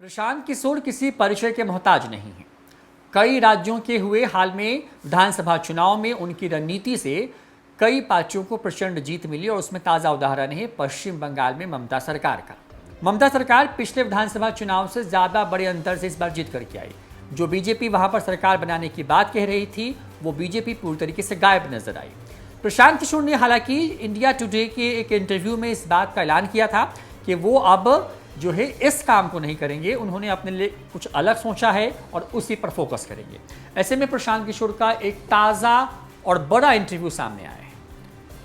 प्रशांत किशोर किसी परिचय के मोहताज नहीं हैं। कई राज्यों के हुए हाल में विधानसभा चुनाव में उनकी रणनीति से कई पार्टियों को प्रचंड जीत मिली और उसमें ताज़ा उदाहरण है पश्चिम बंगाल में ममता सरकार का। ममता सरकार पिछले विधानसभा चुनाव से ज़्यादा बड़े अंतर से इस बार जीत करके आई। जो बीजेपी वहां पर सरकार बनाने की बात कह रही थी, वो बीजेपी पूरी तरीके से गायब नजर आई। प्रशांत किशोर ने हालांकि इंडिया टुडे के एक इंटरव्यू में इस बात का ऐलान किया था कि वो अब जो है इस काम को नहीं करेंगे, उन्होंने अपने लिए कुछ अलग सोचा है और उसी पर फोकस करेंगे। ऐसे में प्रशांत किशोर का एक ताज़ा और बड़ा इंटरव्यू सामने आया है।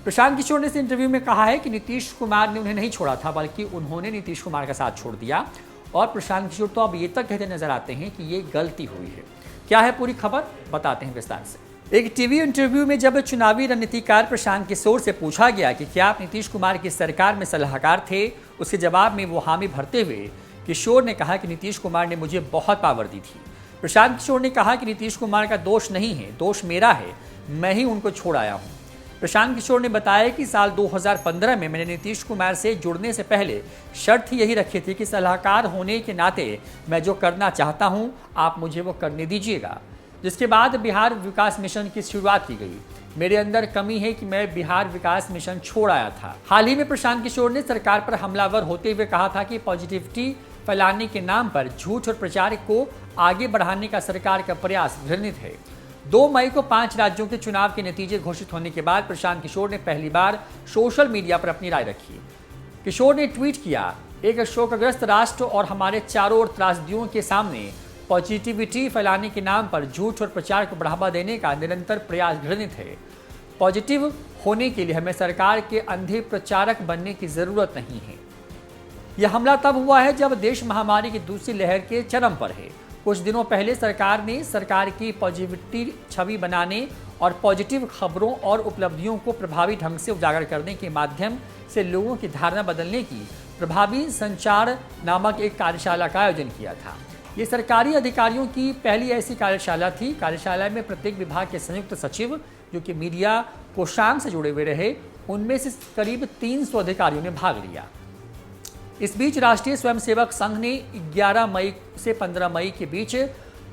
प्रशांत किशोर ने इस इंटरव्यू में कहा है कि नीतीश कुमार ने उन्हें नहीं छोड़ा था, बल्कि उन्होंने नीतीश कुमार का साथ छोड़ दिया। और प्रशांत किशोर तो अब ये तक कहते नजर आते हैं कि ये गलती हुई है। क्या है पूरी खबर, बताते हैं विस्तार से। एक टीवी इंटरव्यू में जब चुनावी रणनीतिकार प्रशांत किशोर से पूछा गया कि क्या आप नीतीश कुमार की सरकार में सलाहकार थे, उसके जवाब में वो हामी भरते हुए किशोर ने कहा कि नीतीश कुमार ने मुझे बहुत पावर दी थी। प्रशांत किशोर ने कहा कि नीतीश कुमार का दोष नहीं है, दोष मेरा है, मैं ही उनको छोड़ आया हूँ। प्रशांत किशोर ने बताया कि साल 2015 में मैंने नीतीश कुमार से जुड़ने से पहले शर्त ही यही रखी थी कि सलाहकार होने के नाते मैं जो करना चाहता हूँ आप मुझे वो करने दीजिएगा। जिसके बाद बिहार विकास मिशन की शुरुआत की गई। मेरे अंदर कमी है कि मैं बिहार विकास मिशन छोड़ आया था। हाल ही में प्रशांत किशोर ने सरकार पर हमलावर होते हुए कहा था कि पॉजिटिविटी फैलाने के नाम पर झूठ और प्रचार को आगे बढ़ाने का सरकार का प्रयास घृणित है। 2 मई को 5 राज्यों के चुनाव के नतीजे घोषित होने के बाद प्रशांत किशोर ने पहली बार सोशल मीडिया पर अपनी राय रखी। किशोर ने ट्वीट किया, एक शोकग्रस्त राष्ट्र और हमारे चारों ओर त्रासदियों के सामने पॉजिटिविटी फैलाने के नाम पर झूठ और प्रचार को बढ़ावा देने का निरंतर प्रयास घृणित है। पॉजिटिव होने के लिए हमें सरकार के अंधे प्रचारक बनने की जरूरत नहीं है। यह हमला तब हुआ है जब देश महामारी की दूसरी लहर के चरम पर है। कुछ दिनों पहले सरकार ने सरकार की पॉजिटिविटी छवि बनाने और पॉजिटिव खबरों और उपलब्धियों को प्रभावी ढंग से उजागर करने के माध्यम से लोगों की धारणा बदलने की प्रभावी संचार नामक एक कार्यशाला का आयोजन किया था। ये सरकारी अधिकारियों की पहली ऐसी कार्यशाला थी। कार्यशाला में प्रत्येक विभाग के संयुक्त सचिव जो कि मीडिया कोषांग से जुड़े हुए रहे, उनमें से करीब 300 अधिकारियों ने भाग लिया। इस बीच राष्ट्रीय स्वयंसेवक संघ ने 11 मई से 15 मई के बीच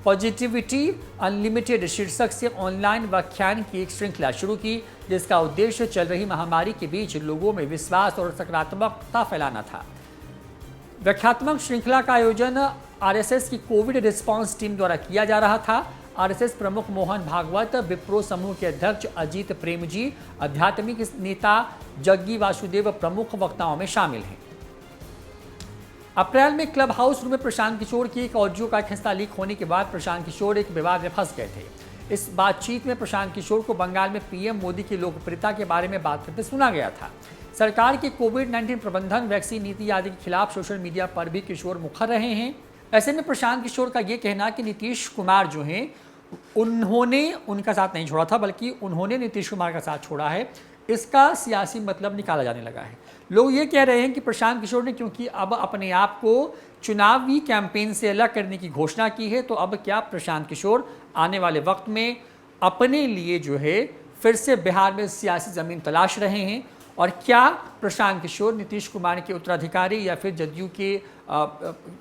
पॉजिटिविटी अनलिमिटेड शीर्षक से ऑनलाइन व्याख्यान की एक श्रृंखला शुरू की, जिसका उद्देश्य चल रही महामारी के बीच लोगों में विश्वास और सकारात्मकता फैलाना था। व्याख्यात्मक श्रृंखला का आयोजन आरएसएस की कोविड रिस्पांस टीम द्वारा किया जा रहा था। आरएसएस प्रमुख मोहन भागवत, विप्रो समूह के अध्यक्ष अजीत प्रेम जी, आध्यात्मिक नेता जग्गी वासुदेव प्रमुख वक्ताओं में शामिल हैं। अप्रैल में क्लब हाउस रूम में प्रशांत किशोर की एक ऑडियो का हिस्सा लीक होने के बाद प्रशांत किशोर एक विवाद में फंस गए थे। इस बातचीत में प्रशांत किशोर को बंगाल में पीएम मोदी की लोकप्रियता के बारे में बात करते सुना गया था। सरकार की कोविड-19 प्रबंधन, वैक्सीन नीति आदि के खिलाफ सोशल मीडिया पर भी किशोर मुखर रहे हैं। ऐसे में प्रशांत किशोर का ये कहना कि नीतीश कुमार जो हैं उन्होंने उनका साथ नहीं छोड़ा था, बल्कि उन्होंने नीतीश कुमार का साथ छोड़ा है, इसका सियासी मतलब निकाला जाने लगा है। लोग ये कह रहे हैं कि प्रशांत किशोर ने क्योंकि अब अपने आप को चुनावी कैंपेन से अलग करने की घोषणा की है, तो अब क्या प्रशांत किशोर आने वाले वक्त में अपने लिए जो है फिर से बिहार में सियासी ज़मीन तलाश रहे हैं? और क्या प्रशांत किशोर नीतीश कुमार के उत्तराधिकारी या फिर जदयू के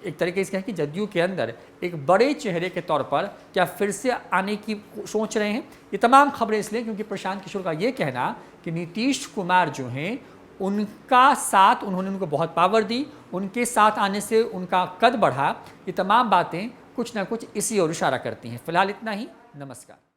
एक तरीके से कहें कि जदयू के अंदर एक बड़े चेहरे के तौर पर क्या फिर से आने की सोच रहे हैं? ये तमाम खबरें इसलिए क्योंकि प्रशांत किशोर का ये कहना कि नीतीश कुमार जो हैं उनका साथ, उन्होंने उनको बहुत पावर दी, उनके साथ आने से उनका कद बढ़ा, ये तमाम बातें कुछ ना कुछ इसी ओर इशारा करती हैं। फिलहाल इतना ही, नमस्कार।